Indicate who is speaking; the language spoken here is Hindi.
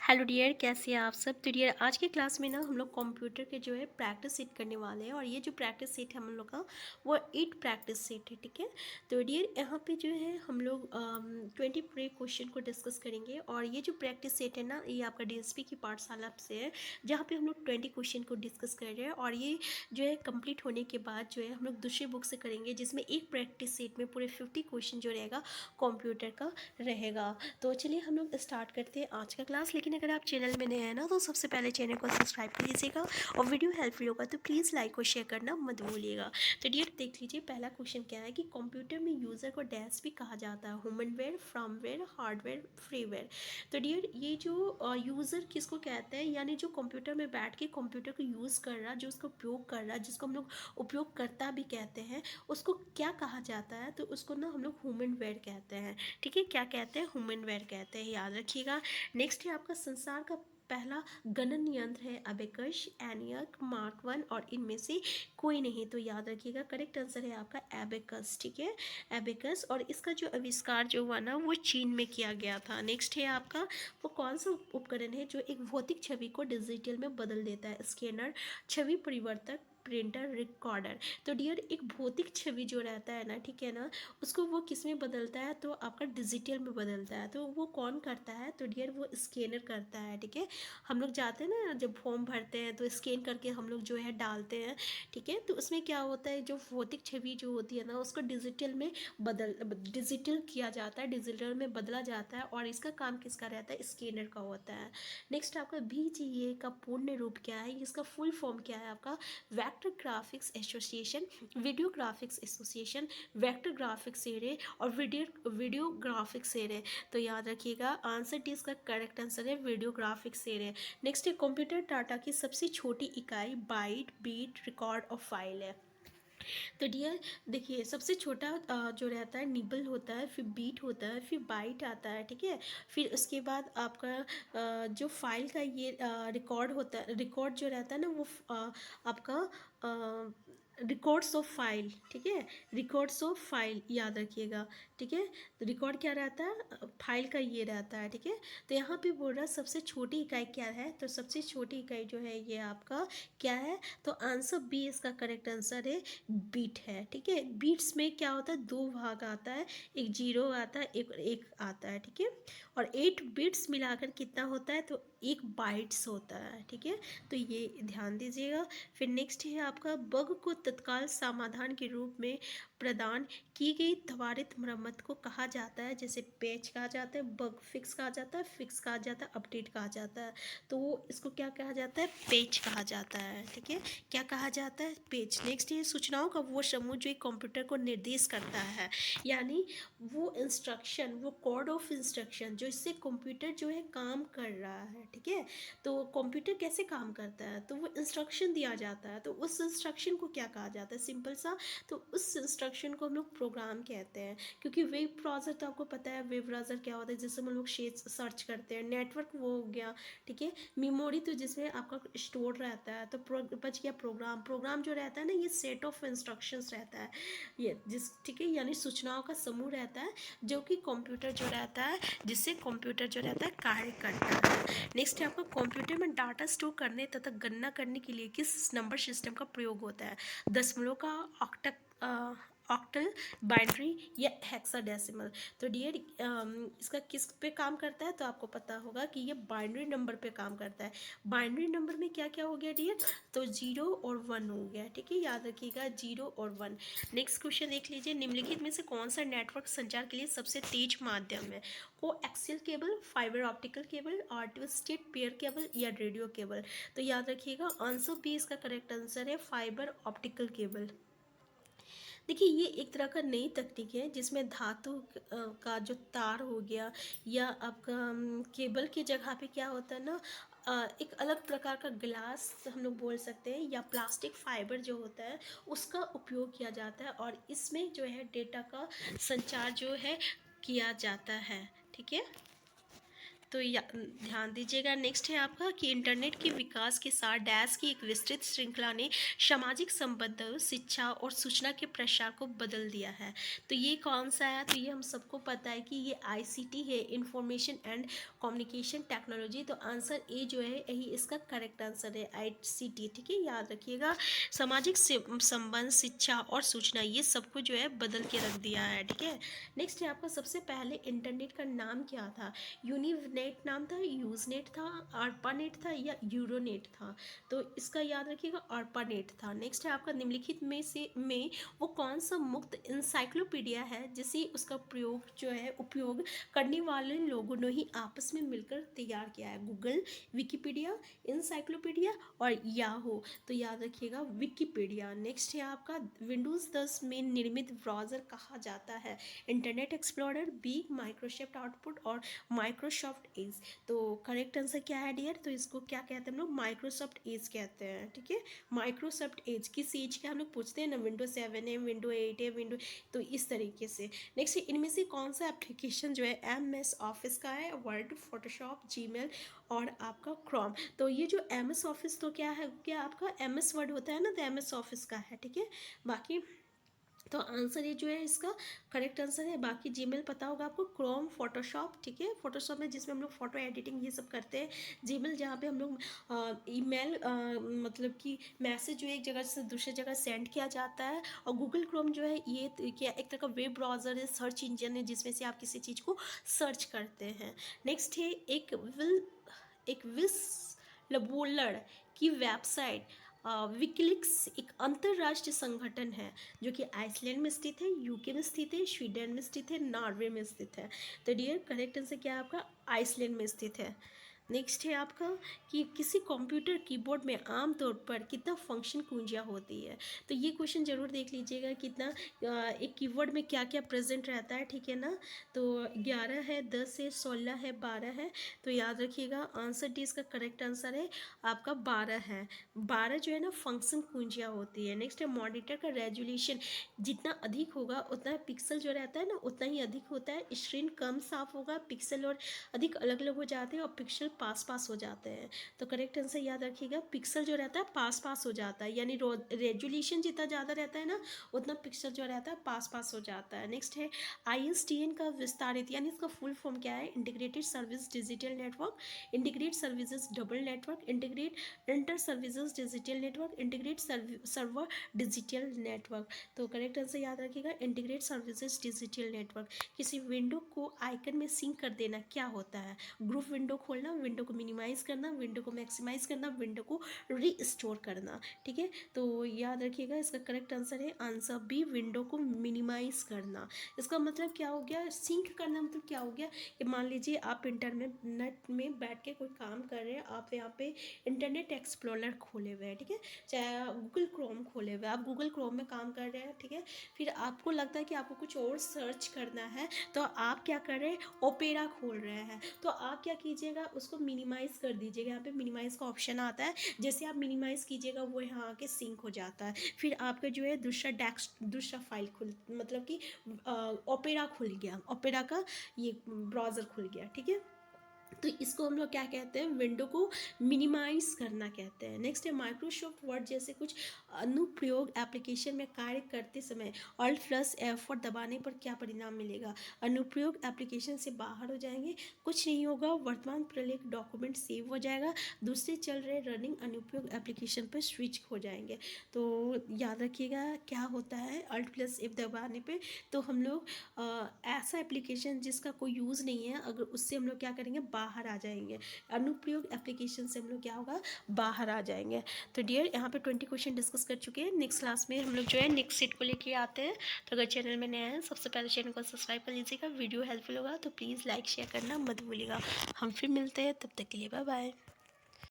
Speaker 1: हेलो डियर, कैसे हैं आप सब। तो डियर, आज की क्लास में ना हम लोग कंप्यूटर के जो है प्रैक्टिस सेट करने वाले हैं। और ये जो प्रैक्टिस सेट है हम लोग का वो 8 प्रैक्टिस सेट है, ठीक है। तो डियर, यहाँ पे जो है हम लोग 20 प्री क्वेश्चन को डिस्कस करेंगे। और ये जो प्रैक्टिस सेट है ना, ये आपका डीएसपी की पाठशाला से है, जहाँ पे हम लोग 20 क्वेश्चन को डिस्कस कर रहे हैं। और ये जो है कंप्लीट होने के बाद जो है हम लोग दूसरी बुक से करेंगे, जिसमें एक प्रैक्टिस सेट में पूरे 50 क्वेश्चन जो रहेगा कंप्यूटर का रहेगा। तो चलिए हम लोग स्टार्ट करते हैं आज का क्लास। लेकिन अगर आप चैनल में नए हैं ना, तो सबसे पहले चैनल को सब्सक्राइब कीजिएगा। और वीडियो हेल्पफुल होगा तो प्लीज़ लाइक और शेयर करना मत भूलिएगा। तो डियर, देख लीजिए पहला क्वेश्चन क्या है कि कंप्यूटर में यूज़र को डैश भी कहा जाता है, ह्यूमनवेयर, फर्मवेयर, हार्डवेयर, फ्रीवेयर। तो डियर, ये जो यूज़र किसको कहते हैं, यानी जो कंप्यूटर में बैठ के कंप्यूटर को यूज़ कर रहा, जो उसका उपयोग कर रहा, जिसको हम लोग उपयोगकर्ता भी कहते हैं, उसको क्या कहा जाता है। तो उसको ना हम लोग ह्यूमनवेयर कहते हैं, ठीक है। क्या कहते हैं? ह्यूमनवेयर कहते हैं, याद रखिएगा। नेक्स्ट है आपका संसार का पहला गणन यंत्र है अबेकस, एनियक, मार्क 1 और इनमें से कोई नहीं। तो याद रखिएगा, करेक्ट आंसर है आपका एबेकस, ठीक है, एबेकस। और इसका जो आविष्कार जो हुआ ना, वो चीन में किया गया था। नेक्स्ट है आपका, वो कौन सा उपकरण है जो एक भौतिक छवि को डिजिटल में बदल देता है? स्कैनर, छवि परिवर्तक, प्रिंटर, रिकॉर्डर। तो डियर, एक भौतिक छवि जो रहता है ना, ठीक है ना, उसको वो किस में बदलता है? तो आपका डिजिटल में बदलता है। तो वो कौन करता है? तो डियर, वो स्कैनर करता है, ठीक है। हम लोग जाते हैं ना, जब फॉर्म भरते हैं तो स्कैन करके हम लोग जो है डालते हैं, ठीक है। तो उसमें क्या होता है, जो भौतिक छवि जो होती है ना, उसको डिजिटल में डिजिटल किया जाता है, डिजिटल में बदला जाता है। और इसका काम किसका रहता है? स्कैनर का होता है। नेक्स्ट आपका VGA का पूर्ण रूप क्या है? इसका फुल फॉर्म क्या है आपका? Vector graphics association, video graphics association, vector graphics array और वीडियो ग्राफिक्स एरे। तो याद रखिएगा, आंसर डी इसका करेक्ट आंसर है वीडियो ग्राफिक्स एरे। नेक्स्ट है कंप्यूटर डाटा की सबसे छोटी इकाई बाइट, बीट, रिकॉर्ड और फाइल है। तो डियर देखिए, सबसे छोटा जो रहता है निबल होता है, फिर बीट होता है, फिर बाइट आता है, ठीक है। फिर उसके बाद आपका जो फाइल का ये रिकॉर्ड होता है, रिकॉर्ड जो रहता है ना, वो आपका रिकॉर्ड्स ऑफ फाइल, ठीक है, रिकॉर्ड्स ऑफ फाइल याद रखिएगा, ठीक है। तो रिकॉर्ड क्या रहता है? फाइल का ये रहता है, ठीक है। तो यहाँ पे बोल रहा है सबसे छोटी इकाई क्या है? तो सबसे छोटी इकाई जो है ये आपका क्या है? तो आंसर बी इसका करेक्ट आंसर है, बीट है, ठीक है। बीट्स में क्या होता है? दो भाग आता है, एक जीरो आता है, एक एक आता है, ठीक है। और 8 बिट्स मिलाकर कितना होता है? तो एक बाइट्स होता है, ठीक है। तो ये ध्यान दीजिएगा। फिर नेक्स्ट है आपका, बग को तत्काल समाधान के रूप में प्रदान की गई त्वरित मरम्मत को कहा जाता है। जैसे पैच कहा जाता है, बग फिक्स कहा जाता है, फिक्स कहा जाता है, अपडेट कहा जाता है। तो इसको क्या कहा जाता है? पेज कहा जाता है, ठीक है। क्या कहा जाता है? पेज। नेक्स्ट ये सूचनाओं का वो समूह जो एक कंप्यूटर को निर्देश करता है, यानी वो इंस्ट्रक्शन, वो कोड ऑफ इंस्ट्रक्शन जो इससे कंप्यूटर जो है काम कर रहा है, ठीक है। तो कंप्यूटर कैसे काम करता है? तो वो इंस्ट्रक्शन दिया जाता है, तो उस इंस्ट्रक्शन को क्या कहा जाता है? सिंपल सा, तो उस इंस्ट्रक्शन को हम लोग प्रोग्राम कहते हैं। क्योंकि वेब ब्राउज़र तो आपको पता है, वेब ब्राउज़र क्या होता है, जिससे हम लोग सर्च करते हैं। नेटवर्क वो हो गया, ठीक है। मेमोरी तो जिसमें आपका स्टोर रहता है। तो बच गया प्रोग्राम। प्रोग्राम जो रहता है ना, ये सेट ऑफ इंस्ट्रक्शंस रहता है, ये ठीक है, यानी सूचनाओं का समूह रहता है, जो कि कंप्यूटर जो रहता है, जिससे कंप्यूटर जो रहता है कार्य करता है। नेक्स्ट है आपका, कंप्यूटर में डाटा स्टोर करने तथा गणना करने के लिए किस नंबर सिस्टम का प्रयोग होता है? दशमलव का, ऑक्टल, बाइनरी या हेक्साडेसिमल। तो डियर, इसका किस पे काम करता है? तो आपको पता होगा कि ये बाइनरी नंबर पे काम करता है। बाइनरी नंबर में क्या क्या हो गया डियर? तो 0 और 1 हो गया, ठीक है, याद रखिएगा 0 और 1। नेक्स्ट क्वेश्चन देख लीजिए, निम्नलिखित में से कौन सा नेटवर्क संचार के लिए सबसे तेज माध्यम है? को axial cable, fibre optical cable, और ट्विस्टेड पेयर केबल या रेडियो केबल। तो याद रखिएगा, आंसर बी इसका करेक्ट आंसर है, फाइबर ऑप्टिकल केबल। देखिए, ये एक तरह का नई तकनीक है, जिसमें धातु का जो तार हो गया, या आपका केबल की जगह पे क्या होता है ना, एक अलग प्रकार का ग्लास हम लोग बोल सकते हैं, या प्लास्टिक फाइबर जो होता है, उसका उपयोग किया जाता है। और इसमें जो है डेटा का संचार जो है किया जाता है, ठीक है। तो ध्यान दीजिएगा। नेक्स्ट है आपका कि इंटरनेट के विकास के साथ डैश की एक विस्तृत श्रृंखला ने सामाजिक संबंधों, शिक्षा और सूचना के प्रसार को बदल दिया है। तो ये कौन सा है? तो ये हम सबको पता है कि ये आईसीटी है, इंफॉर्मेशन एंड कम्युनिकेशन टेक्नोलॉजी। तो आंसर ए जो है यही इसका करेक्ट आंसर है, आईसीटी। ठीक है, याद रखिएगा। सामाजिक संबंध, शिक्षा और सूचना, ये सबको जो है बदल के रख दिया है। ठीक है, नेक्स्ट है आपका सबसे पहले इंटरनेट का नाम क्या था? यूनिनेट नाम था, यूजनेट था, आर्पानेट था या यूरोनेट था? तो इसका याद रखिएगा, आर्पानेट था। नेक्स्ट है आपका निम्नलिखित में वो कौन सा मुक्त इंसाइक्लोपीडिया है जिसे उसका प्रयोग जो है उपयोग करने वाले लोगों ने ही आपस में मिलकर तैयार किया है? गूगल, विकिपीडिया, इंसाइक्लोपीडिया और याहू। तो याद रखिएगा विकिपीडिया। नेक्स्ट है आपका विंडोज़ 10 में निर्मित ब्राउज़र कहा जाता है? Internet explorer, B Microsoft output और माइक्रोसॉफ्ट एज। तो करेक्ट आंसर क्या है डियर? तो इसको क्या कहते हैं हम लोग? माइक्रोसॉफ्ट एज कहते हैं। ठीक है, माइक्रोसॉफ्ट एज। किस एज का हम लोग पूछते हैं ना, विंडो 7 है, विंडो 8 है, विंडो, तो इस तरीके से। नेक्स्ट, इनमें से कौन सा एप्लीकेशन जो है MS ऑफिस का है? वर्ड, फोटोशॉप, जीमेल और आपका क्रोम। तो ये जो MS ऑफिस तो क्या है, क्या आपका MS वर्ड होता है ना, तो MS ऑफिस का है। ठीक है, बाकी तो आंसर ये जो है इसका करेक्ट आंसर है। बाकी जीमेल पता होगा आपको, क्रोम, फोटोशॉप। ठीक है, फोटोशॉप में जिसमें हम लोग फोटो एडिटिंग ये सब करते हैं। जीमेल जहाँ पे हम लोग ईमेल मतलब कि मैसेज जो एक जगह से दूसरी जगह सेंड किया जाता है। और गूगल क्रोम जो है ये क्या एक तरह का वेब ब्राउज़र है, सर्च इंजन है, जिसमें से आप किसी चीज़ को सर्च करते हैं। नेक्स्ट है एक विस लबोलर की वेबसाइट विकिलीक्स एक अंतर्राष्ट्रीय संगठन है जो कि आइसलैंड में स्थित है, यूके में स्थित है, स्वीडन में स्थित है, नॉर्वे में स्थित है। तो डियर करेक्ट आंसर क्या है आपका? आइसलैंड में स्थित है। नेक्स्ट है आपका कि किसी कंप्यूटर कीबोर्ड में आमतौर पर कितना फंक्शन कुंजियाँ होती है? तो ये क्वेश्चन जरूर देख लीजिएगा, कितना एक कीबोर्ड में क्या क्या प्रेजेंट रहता है। ठीक है ना, तो 11 है, 10 है, 16 है, 12 है। तो याद रखिएगा आंसर डी इसका करेक्ट आंसर है आपका 12 है। 12 जो है ना फंक्शन कुंजियाँ होती है। नेक्स्ट है मॉनिटर का रेजोल्यूशन जितना अधिक होगा उतना पिक्सल जो रहता है ना उतना ही अधिक होता है। स्क्रीन कम साफ होगा, पिक्सल और अधिक अलग अलग हो जाते हैं और पिक्सल पास पास हो जाते हैं। तो करेक्ट आंसर याद रखिएगा, पिक्सल जो रहता है पास पास हो जाता है, यानी रेजोल्यूशन जितना ज़्यादा रहता है ना उतना पिक्सल जो रहता है पास पास हो जाता है। नेक्स्ट है ISDN का विस्तारित यानी इसका फुल फॉर्म क्या है? Integrated service digital network, integrate services double network, integrate inter services digital network, integrate server digital network. तो करेक्ट आंसर याद रखिएगा, इंटीग्रेट सर्विसेज डिजिटल नेटवर्क। किसी विंडो को आइकन में सिंक कर देना क्या होता है? ग्रुप विंडो खोलना, विंडो को मिनिमाइज करना, विंडो को मैक्सिमाइज करना, विंडो को रीस्टोर करना। ठीक है, तो याद रखिएगा इसका करेक्ट आंसर है आंसर बी, विंडो को मिनिमाइज करना। इसका मतलब क्या हो गया? सिंक करना मतलब क्या हो गया कि मान लीजिए आप इंटरनेट में बैठ के कोई काम कर रहे हैं, आप यहाँ पे इंटरनेट एक्सप्लोरर खोले हुए हैं। ठीक है, चाहे गूगल क्रोम खोले हुए, आप गूगल क्रोम में काम कर रहे हैं। ठीक है, फिर आपको लगता है कि आपको कुछ और सर्च करना है, तो आप क्या कर रहे हैं? ओपेरा खोल रहे हैं। तो आप क्या कीजिएगा? उसको मिनिमाइज़ कर दीजिएगा। यहाँ पे मिनिमाइज़ का ऑप्शन आता है, जैसे आप मिनिमाइज़ कीजिएगा वो यहाँ आके सिंक हो जाता है। फिर आपका जो है दूसरा फाइल खुल मतलब कि ओपेरा खुल गया, ओपेरा का ये ब्राउज़र खुल गया। ठीक है, तो इसको हम लोग क्या कहते हैं? विंडो को मिनिमाइज करना कहते हैं। नेक्स्ट है माइक्रोसॉफ्ट वर्ड जैसे कुछ अनुप्रयोग एप्लीकेशन में कार्य करते समय Alt+F4 दबाने पर क्या परिणाम मिलेगा? अनुप्रयोग एप्लीकेशन से बाहर हो जाएंगे, कुछ नहीं होगा, वर्तमान प्रलेख डॉक्यूमेंट सेव हो जाएगा, दूसरे चल रहे रनिंग अनुप्रयोग एप्लीकेशन पर स्विच हो जाएंगे। तो याद रखिएगा क्या होता है Alt+F दबाने पर, तो हम लोग ऐसा एप्लीकेशन जिसका कोई यूज़ नहीं है अगर उससे हम लोग क्या करेंगे? बाहर आ जाएंगे। अनुप्रयोग एप्लीकेशन से हम लोग क्या होगा? बाहर आ जाएंगे। तो डियर यहाँ पे 20 क्वेश्चन डिस्कस कर चुके हैं। नेक्स्ट क्लास में हम लोग जो है नेक्स्ट सेट को लेके आते हैं। तो अगर चैनल में नया है सबसे पहले चैनल को सब्सक्राइब कर लीजिएगा। वीडियो हेल्पफुल होगा तो प्लीज़ लाइक शेयर करना मत भूलिएगा। हम फिर मिलते हैं, तब तक के लिए बाय बाय।